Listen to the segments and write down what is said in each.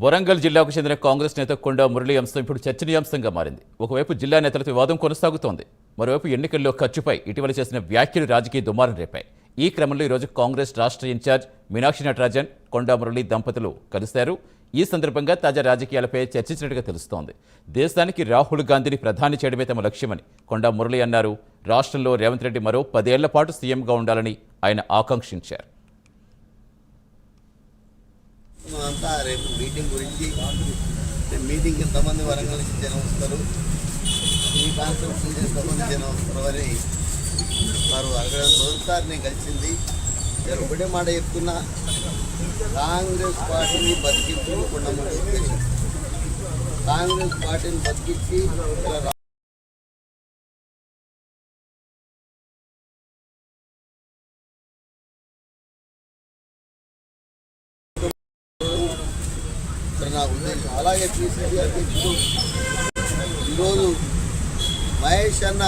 వరంగల్ జిల్లాకు చెందిన కాంగ్రెస్ నేత కొండా మురళి అంశం ఇప్పుడు చర్చనీయాంశంగా మారింది. ఒకవైపు జిల్లా నేతలతో వివాదం కొనసాగుతోంది. మరోవైపు ఎన్నికల్లో ఖర్చుపై ఇటీవల చేసిన వ్యాఖ్యలు రాజకీయ దుమారం రేపాయి. ఈ క్రమంలో ఈరోజు కాంగ్రెస్ రాష్ట్ర ఇన్ఛార్జ్ మీనాక్షి నటరాజన్, కొండా మురళి దంపతులు కలిశారు. ఈ సందర్భంగా తాజా రాజకీయాలపై చర్చించినట్టుగా తెలుస్తోంది. దేశానికి రాహుల్ గాంధీని ప్రధాని చేయడమే తమ లక్ష్యమని కొండా మురళి అన్నారు. రాష్ట్రంలో రేవంత్ రెడ్డి మరో 10 ఏళ్ల పాటు సీఎంగా ఉండాలని ఆయన ఆకాంక్షించారు. అంతా రేపు మీటింగ్ గురించి మీటింగ్ ఎంతమంది వరంగల్ నుంచి జనం వస్తారు, ఈ కాన్ఫరెన్స్ ఎంతమంది జనం వస్తారు అని వారు అడగడం మొదటిసారి నేను కలిసింది. నేను ఒకటే మాట చెప్తున్నా, కాంగ్రెస్ పార్టీని బతికించు కొండమూడి ఉద్దేశం. కాంగ్రెస్ పార్టీని బతికించి నా ఉద్దేశం. అలాగే పిసిసి అధ్యక్షుడు ఈరోజు మహేష్ అన్న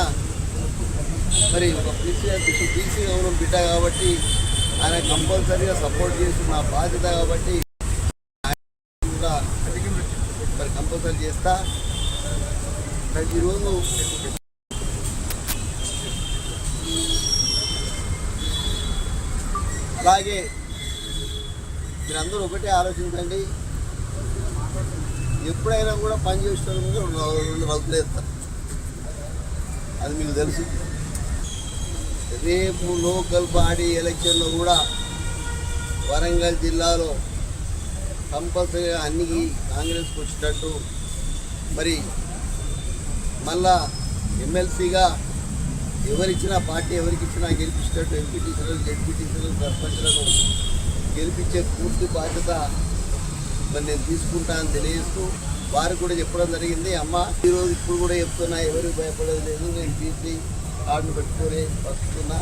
మరి పిసిసి అధ్యక్షుడు బీసీ గౌరవం బిడ్డ కాబట్టి ఆయన కంపల్సరీగా సపోర్ట్ చేసి నా బాధ్యత కాబట్టి కూడా మరి కంపల్సరీ చేస్తా. ఈరోజు అలాగే మీరందరూ ఒకటే ఆలోచించండి, ఎప్పుడైనా కూడా పని చేసిన రెండు రద్దులు వేస్తారు, అది మీకు తెలుసు. రేపు లోకల్ బాడీ ఎలక్షన్లో కూడా వరంగల్ జిల్లాలో కంపల్సరీగా అన్ని కాంగ్రెస్కి వచ్చేటట్టు మరి మళ్ళా ఎమ్మెల్సీగా ఎవరిచ్చినా పార్టీ ఎవరికి ఇచ్చినా గెలిపించేటట్టు ఎంపీటీసీలను జెడ్పీటీసీలను సర్పంచ్లను గెలిపించే పూర్తి బాధ్యత మరి నేను తీసుకుంటా అని తెలియజేస్తూ వారికి కూడా చెప్పడం జరిగింది. అమ్మ ఈరోజు ఇప్పుడు కూడా చెప్తున్నా, ఎవరికి భయపడేది లేదు. నేను బీసీ కార్డును పెట్టుకొని వస్తున్నా,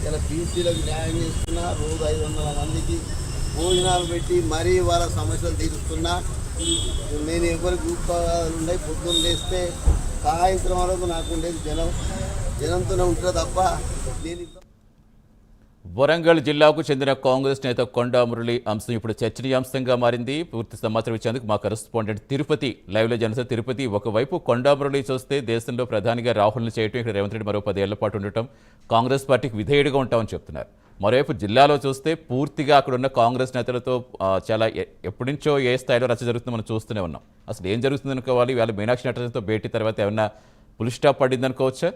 ఇలా బీసీలకు న్యాయం చేస్తున్నా. రోజు 500 మందికి భోజనాలు పెట్టి మరీ వాళ్ళ సమస్యలు తీరుస్తున్నా. నేను ఎవరికి ఉపాయాలు ఉన్నాయి, పొద్దున్న లేస్తే సాయంత్రం వరకు నాకు ఉండేది జనంతోనే ఉంటుంది తప్ప నేను. వరంగల్ జిల్లాకు చెందిన కాంగ్రెస్ నేత కొండా మురళి అంశం ఇప్పుడు చర్చనీయాంశంగా మారింది. పూర్తి సమాచారం ఇచ్చేందుకు మా కరెస్పాండెంట్ తిరుపతి లైవ్లో జనసేన తిరుపతి. ఒకవైపు కొండా మురళి చూస్తే దేశంలో ప్రధానిగా రాహుల్ని చేయటం, ఇక్కడ రేవంత్ రెడ్డి మరో 10 ఏళ్ల పాటు ఉండటం, కాంగ్రెస్ పార్టీకి విధేయుడిగా ఉంటామని చెప్తున్నారు. మరోవైపు జిల్లాలో చూస్తే పూర్తిగా అక్కడున్న కాంగ్రెస్ నేతలతో చాలా ఎప్పటి నుంచో ఏ స్థాయిలో రచ్చ జరుగుతుందో మనం చూస్తూనే ఉన్నాం. అసలు ఏం జరుగుతుంది అనుకోవాలి? ఇవాళ మీనాక్షి నటరాజన్తో భేటీ తర్వాత ఏమన్నా ఫుల్ స్టాప్ పడింది అనుకోవచ్చా?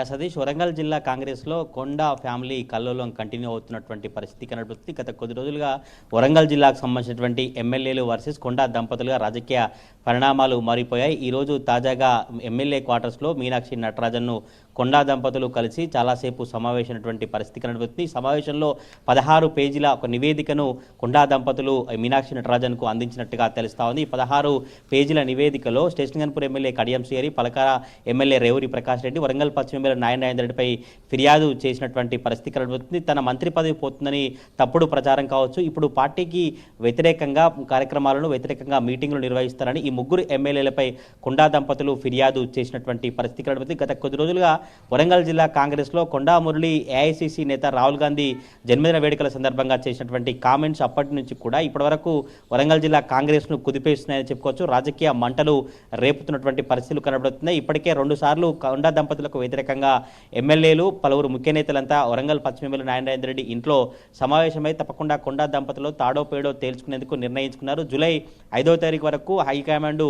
సతీష్, వరంగల్ జిల్లా కాంగ్రెస్లో కొండా ఫ్యామిలీ కల్లోలం కంటిన్యూ అవుతున్నటువంటి పరిస్థితి కనబడుతుంది. గత కొద్ది రోజులుగా వరంగల్ జిల్లాకు సంబంధించినటువంటి ఎమ్మెల్యేలు వర్సెస్ కొండా దంపతులుగా రాజకీయ పరిణామాలు మారిపోయాయి. ఈరోజు తాజాగా ఎమ్మెల్యే క్వార్టర్స్లో మీనాక్షి నటరాజన్ను కొండా దంపతులు కలిసి చాలాసేపు సమావేశమైనటువంటి పరిస్థితి కనబడుతుంది. ఈ సమావేశంలో 16 పేజీల ఒక నివేదికను కొండా దంపతులు మీనాక్షి నటరాజన్కు అందించినట్టుగా తెలుస్తా ఉంది. ఈ 16 పేజీల నివేదికలో స్టేషన్ గన్పూర్ ఎమ్మెల్యే కడియం శ్రీహరి, పలకార ఎమ్మెల్యే రేవూరి ప్రకాష్ రెడ్డి, వరంగల్ పశ్చిమ ఎమ్మెల్యే నారాయణ రెడ్డిపై ఫిర్యాదు చేసినటువంటి పరిస్థితి కనబడుతుంది. తన మంత్రి పదవి పోతుందని తప్పుడు ప్రచారం కావచ్చు, ఇప్పుడు పార్టీకి వ్యతిరేకంగా కార్యక్రమాలను వ్యతిరేకంగా మీటింగులు నిర్వహిస్తారని ఈ ముగ్గురు ఎమ్మెల్యేలపై కొండా దంపతులు ఫిర్యాదు చేసినటువంటి పరిస్థితి కనబడుతుంది. గత కొద్ది రోజులుగా వరంగల్ జిల్లా కాంగ్రెస్లో కొండా మురళి ఏఐసీసీ నేత రాహుల్ గాంధీ జన్మదిన వేడుకల సందర్భంగా చేసినటువంటి కామెంట్స్ అప్పటి నుంచి కూడా ఇప్పటి వరకు వరంగల్ జిల్లా కాంగ్రెస్ను కుదిపేస్తున్నాయని చెప్పుకోవచ్చు. రాజకీయ మంటలు రేపుతున్నటువంటి పరిస్థితులు కనబడుతున్నాయి. ఇప్పటికే 2 సార్లు కొండా దంపతులకు వ్యతిరేకంగా ఎమ్మెల్యేలు, పలువురు ముఖ్య నేతలంతా వరంగల్ పశ్చిమ ఎమ్మెల్యే నారాయణ రెడ్డి ఇంట్లో సమావేశమై తప్పకుండా కొండా దంపతులు తాడో పేడో తేల్చుకునేందుకు నిర్ణయించుకున్నారు. జూలై 5వ తారీఖు వరకు హైకమాండ్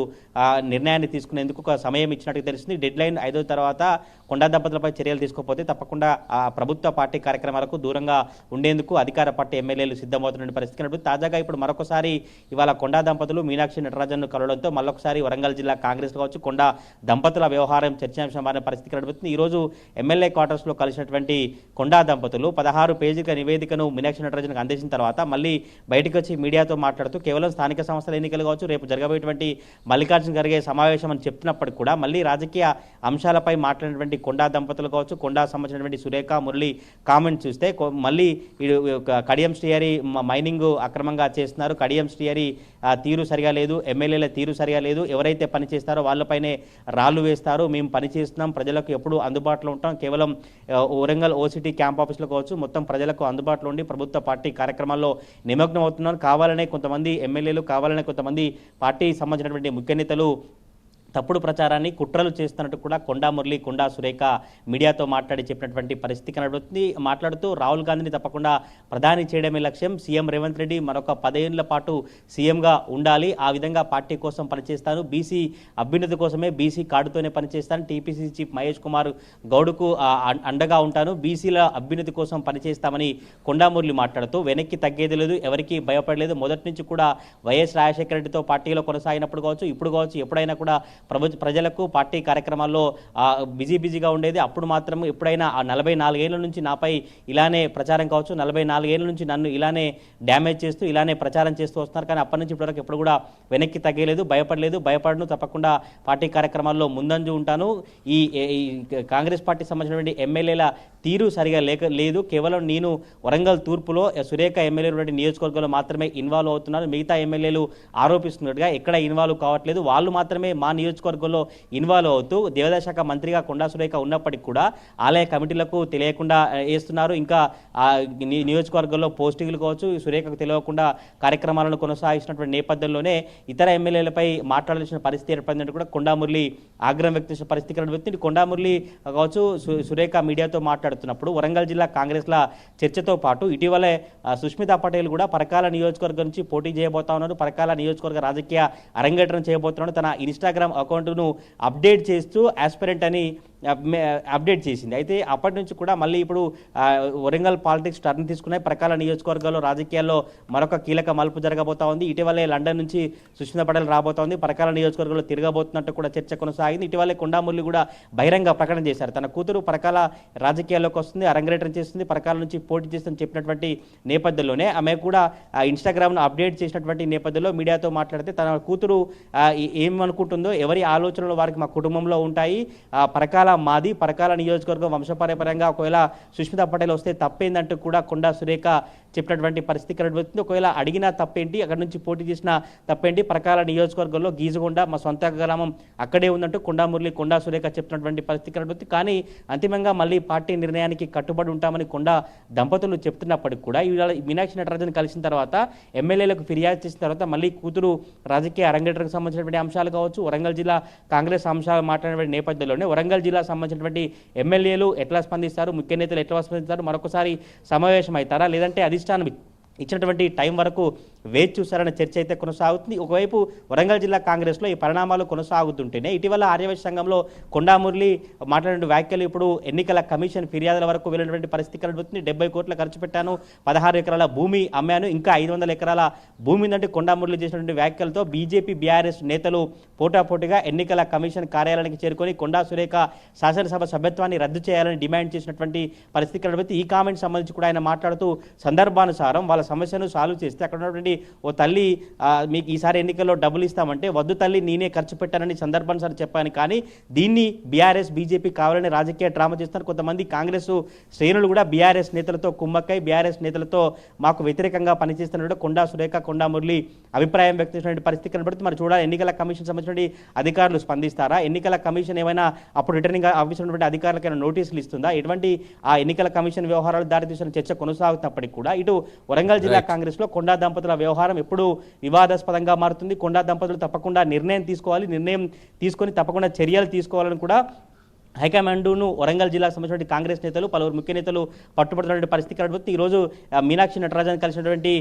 నిర్ణయాన్ని తీసుకునేందుకు ఒక సమయం ఇచ్చినట్టు తెలిసింది. డెడ్ లైన్ 5వ తర్వాత కొండా దంపతులపై చర్యలు తీసుకోకపోతే తప్పకుండా ఆ ప్రభుత్వ పార్టీ కార్యక్రమాలకు దూరంగా ఉండేందుకు అధికార పార్టీ ఎమ్మెల్యేలు సిద్ధమవుతున్న పరిస్థితి కనబడుతుంది. తాజాగా ఇప్పుడు మరొకసారి ఇవాళ కొండా దంపతులు మీనాక్షి నటరాజన్ను కలవడంతో మరొకసారి వరంగల్ జిల్లా కాంగ్రెస్ కావచ్చు కొండా దంపతుల వ్యవహారం చర్చాంశం మారిన పరిస్థితి కనబడుతుంది. ఈరోజు ఎమ్మెల్యే క్వార్టర్స్లో కలిసినటువంటి కొండా దంపతులు 16 పేజీల నివేదికను మీనాక్షి నటరాజన్కు అందించిన తర్వాత మళ్ళీ బయటకు వచ్చి మీడియాతో మాట్లాడుతూ కేవలం స్థానిక సంస్థల ఎన్నికలు కావచ్చు, రేపు జరగబోయేటువంటి మల్లికార్జున ఖర్గే సమావేశం అని చెప్తున్నప్పటికీ కూడా మళ్ళీ రాజకీయ అంశాలపై మాట్లాడినటువంటి కొండా దంపతులు కావచ్చు, కొండా సంబంధించినటువంటి సురేఖ మురళి కామెంట్ చూస్తే మళ్ళీ కడియం శ్రీహరి మైనింగ్ అక్రమంగా చేస్తున్నారు, కడియం శ్రీహరి తీరు సరిగా లేదు, ఎమ్మెల్యేల తీరు సరిగా లేదు, ఎవరైతే పని చేస్తారో వాళ్ళపైనే రాళ్లు వేస్తారు, మేము పని చేస్తున్నాం, ప్రజలకు ఎప్పుడు అందుబాటులో అందుబాటులో ఉంటాం. కేవలం వరంగల్ ఓసిటీ క్యాంప్ ఆఫీస్లో కావచ్చు మొత్తం ప్రజలకు అందుబాటులో ఉండి ప్రభుత్వ పార్టీ కార్యక్రమాల్లో నిమగ్నం అవుతున్నారు. కావాలనే కొంతమంది ఎమ్మెల్యేలు, కావాలనే కొంతమంది పార్టీ సంబంధించినటువంటి ముఖ్య నేతలు తప్పుడు ప్రచారాన్ని కుట్రలు చేస్తున్నట్టు కూడా కొండా మురళి, కొండా సురేఖ మీడియాతో మాట్లాడి చెప్పినటువంటి పరిస్థితి కనబడుతుంది. మాట్లాడుతూ రాహుల్ గాంధీని తప్పకుండా ప్రధాని చేయడమే లక్ష్యం, సీఎం రేవంత్ రెడ్డి మరొక 10 ఏళ్ల పాటు సీఎంగా ఉండాలి, ఆ విధంగా పార్టీ కోసం పనిచేస్తాను, బీసీ అభ్యున్నతి కోసమే బీసీ కార్డుతోనే పనిచేస్తాను, టీపీసీ చీఫ్ మహేష్ కుమార్ గౌడ్కు అండగా ఉంటాను, బీసీల అభ్యున్నతి కోసం పనిచేస్తామని కొండా మురళి మాట్లాడుతూ వెనక్కి తగ్గేది లేదు, ఎవరికి భయపడలేదు, మొదటి నుంచి కూడా వైఎస్ రాజశేఖర రెడ్డితో పార్టీలో కొనసాగినప్పుడు కావచ్చు, ఇప్పుడు కావచ్చు, ఎప్పుడైనా కూడా ప్రజలకు పార్టీ కార్యక్రమాల్లో బిజీగా ఉండేది. అప్పుడు మాత్రం ఎప్పుడైనా 44 ఏళ్ల నుంచి నాపై ఇలానే ప్రచారం కావచ్చు, 44 ఏళ్ల నుంచి నన్ను ఇలానే డ్యామేజ్ చేస్తూ ఇలానే ప్రచారం చేస్తూ వస్తున్నారు. కానీ అప్పటి నుంచి ఇప్పటివరకు ఎప్పుడు కూడా వెనక్కి తగ్గలేదు, భయపడను, తప్పకుండా పార్టీ కార్యక్రమాల్లో ముందంజు ఉంటాను. ఈ కాంగ్రెస్ పార్టీ సంబంధించినటువంటి ఎమ్మెల్యేల తీరు సరిగా లేదు, కేవలం నేను వరంగల్ తూర్పులో సురేఖ ఎమ్మెల్యేలు నియోజకవర్గంలో మాత్రమే ఇన్వాల్వ్ అవుతున్నారు, మిగతా ఎమ్మెల్యేలు ఆరోపిస్తున్నట్టుగా ఎక్కడ ఇన్వాల్వ్ కావట్లేదు, వాళ్ళు మాత్రమే మా నియోజకవర్గంలో ఇన్వాల్వ్ అవుతూ దేవాదాయ శాఖ మంత్రిగా కొండా సురేఖ ఉన్నప్పటికీ కూడా ఆలయ కమిటీలకు తెలియకుండా వేస్తున్నారు. ఇంకా నియోజకవర్గంలో పోస్టింగ్లు కావచ్చు సురేఖకు తెలియకుండా కార్యక్రమాలను కొనసాగిస్తున్నటువంటి నేపథ్యంలోనే ఇతర ఎమ్మెల్యేలపై మాట్లాడాల్సిన పరిస్థితి ఏర్పడిందంటే కూడా కొండా మురళి ఆగ్రహం వ్యక్తం చేసిన పరిస్థితి కనబడుతుంది. కొండా మురళి కావచ్చు సురేఖ మీడియాతో మాట్లాడుతున్నప్పుడు వరంగల్ జిల్లా కాంగ్రెస్ల చర్చతో పాటు ఇటీవలే సుష్మితా పటేల్ కూడా పరకాల నియోజకవర్గం నుంచి పోటీ చేయబోతా ఉన్నారు, పరకాల నియోజకవర్గ రాజకీయ అరంగేట్రం చేయబోతున్నాడు, తన ఇన్స్టాగ్రామ్ అకౌంట్ను అప్డేట్ చేస్తూ ఆస్పిరెంట్ అని అప్డేట్ చేసింది. అయితే అప్పటి నుంచి కూడా మళ్ళీ ఇప్పుడు వరంగల్ పాలిటిక్స్ టర్న్ తీసుకున్నాయి. ప్రకాల నియోజకవర్గాల్లో రాజకీయాల్లో మరొక కీలక మలుపు జరగబోతా ఉంది. ఇటీవలే లండన్ నుంచి సుష్మితా పటేల్ రాబోతా ఉంది, ప్రకాల నియోజకవర్గంలో తిరగబోతున్నట్టు కూడా చర్చ కొనసాగింది. ఇటీవలే కొండా మురళి కూడా బహిరంగ ప్రకటన చేశారు, తన కూతురు ప్రకాల రాజకీయాల్లోకి వస్తుంది, అరంగేట్రం చేస్తుంది, ప్రకాల నుంచి పోటీ చేస్తుందని చెప్పినటువంటి నేపథ్యంలోనే ఆమె కూడా ఇన్స్టాగ్రామ్ను అప్డేట్ చేసినటువంటి నేపథ్యంలో మీడియాతో మాట్లాడితే తన కూతురు ఏమనుకుంటుందో, ఎవరి ఆలోచనలు వారికి మా కుటుంబంలో ఉంటాయి, పరకాల మాది, పరకాల నియోజకవర్గం వంశపారంపర్యంగా ఒకవేళ సుష్మితా పటేల్ వస్తే తప్పేందంటూ కూడా కొండా సురేఖ చెప్పినటువంటి పరిస్థితి కనబడుతుంది. ఒకవేళ అడిగినా తప్పేంటి, అక్కడి నుంచి పోటీ చేసిన తప్పేంటి, పరకాల నియోజకవర్గంలో గీజగొండ మా సొంత గ్రామం అక్కడే ఉందంటూ కొండా మురళి, కొండా సురేఖ చెప్పినటువంటి పరిస్థితి కనబడుతుంది. కానీ అంతిమంగా మళ్ళీ పార్టీ నిర్ణయానికి కట్టుబడి ఉంటామని కొండా దంపతులు చెప్తున్నప్పటికీ కూడా ఇవాళ మీనాక్షి నటరాజన్ కలిసిన తర్వాత ఎమ్మెల్యేలకు ఫిర్యాదు చేసిన తర్వాత మళ్ళీ కూతురు రాజకీయ అరంగేట్రకు సంబంధించినటువంటి అంశాలు కావచ్చు, వరంగల్ జిల్లా కాంగ్రెస్ అంశాలు మాట్లాడిన నేపథ్యంలోనే వరంగల్ జిల్లా సంబంధించినటువంటి ఎమ్మెల్యేలు ఎట్లా స్పందిస్తారు, ముఖ్య నేతలు ఎట్లా స్పందిస్తారు, మరొకసారి సమావేశం అవుతారా, లేదంటే అధిష్టానం ఇచ్చినటువంటి టైం వరకు వేచి చూసారనే చర్చ అయితే కొనసాగుతుంది. ఒకవైపు వరంగల్ జిల్లా కాంగ్రెస్లో ఈ పరిణామాలు కొనసాగుతుంటేనే ఇటీవల ఆర్యవైశ్య సంఘంలో కొండా మురళి మాట్లాడిన వ్యాఖ్యలు ఇప్పుడు ఎన్నికల కమిషన్ ఫిర్యాదుల వరకు వెళ్ళినటువంటి పరిస్థితి కనబడుతుంది. 70 కోట్లు ఖర్చు పెట్టాను, 16 ఎకరాల భూమి అమ్మాను, ఇంకా 500 ఎకరాల భూమి ఉందంటే కొండా మురళి చేసినటువంటి వ్యాఖ్యలతో బీజేపీ బీఆర్ఎస్ నేతలు పోటాపోటీగా ఎన్నికల కమిషన్ కార్యాలయానికి చేరుకొని కొండా సురేఖ శాసనసభ సభ్యత్వాన్ని రద్దు చేయాలని డిమాండ్ చేసినటువంటి పరిస్థితి కనబడుతుంది. ఈ కామెంట్ సంబంధించి కూడా ఆయన మాట్లాడుతూ సందర్భానుసారం వాళ్ళ సమస్యను సాల్వ్ చేస్తే అక్కడ ఉన్నటువంటి ఓ తల్లి మీకు ఈసారి ఎన్నికల్లో డబ్బులు ఇస్తామంటే వద్దు తల్లి నేనే ఖర్చు పెట్టానని సందర్భానుసారం చెప్పాను. కానీ దీన్ని బీఆర్ఎస్ బీజేపీ కావాలని రాజకీయ డ్రామా చేస్తున్నారు. కొంతమంది కాంగ్రెస్ శ్రేణులు కూడా బీఆర్ఎస్ నేతలతో కుమ్మక్కై బీఆర్ఎస్ నేతలతో మాకు వ్యతిరేకంగా పనిచేస్తున్నట్టు కొండా సురేఖ, కొండా మురళి అభిప్రాయం వ్యక్తం చేసినటువంటి పరిస్థితి కనబడుతుంది. మరి చూడాలి ఎన్నికల కమిషన్ సంబంధించిన అధికారులు స్పందిస్తారా, ఎన్నికల కమిషన్ ఏమైనా అప్పుడు రిటర్నింగ్ ఆఫీసర్ ఉన్నటువంటి అధికారులకైనా నోటీసులు ఇస్తుందా, ఎటువంటి ఆ ఎన్నికల కమిషన్ వ్యవహారాలు దారితీసిన చర్చ కొనసాగుతున్నప్పటికీ కూడా ఇటు వరంగల్ జిల్లా కాంగ్రెస్ లో కొండా దంపతుల వ్యవహారం ఎప్పుడు వివాదాస్పదంగా మారుతుంది. కొండా దంపతులు తప్పకుండా నిర్ణయం తీసుకోవాలి, నిర్ణయం తీసుకొని తప్పకుండా చర్యలు తీసుకోవాలని కూడా హైకమాండ్ను వరంగల్ జిల్లాకు సంబంధించిన కాంగ్రెస్ నేతలు పలువురు ముఖ్య నేతలు పట్టుబడుతున్నటువంటి పరిస్థితి కనబడుతుంది. ఈరోజు మీనాక్షి నటరాజన్ కలిసినటువంటి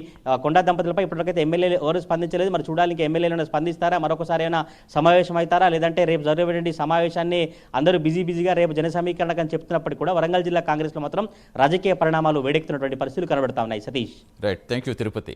కొండా దంపతులపై ఇప్పటికైతే ఎమ్మెల్యేలు ఎవరు స్పందించలేదు. మరి చూడాలి ఇంకా ఎమ్మెల్యేలను స్పందిస్తారా, మరొకసారి అయినా సమావేశం అవుతారా, లేదంటే రేపు జరిగేటువంటి సమావేశాన్ని అందరూ బిజీగా రేపు జన సమీకరణకు అని చెప్తున్నప్పటికీ కూడా వరంగల్ జిల్లా కాంగ్రెస్లో మాత్రం రాజకీయ పరిణామాలు వేడెక్కుతున్నటువంటి పరిస్థితులు కనబడతా ఉన్నాయి. Satish. Right, thank you Tirupati.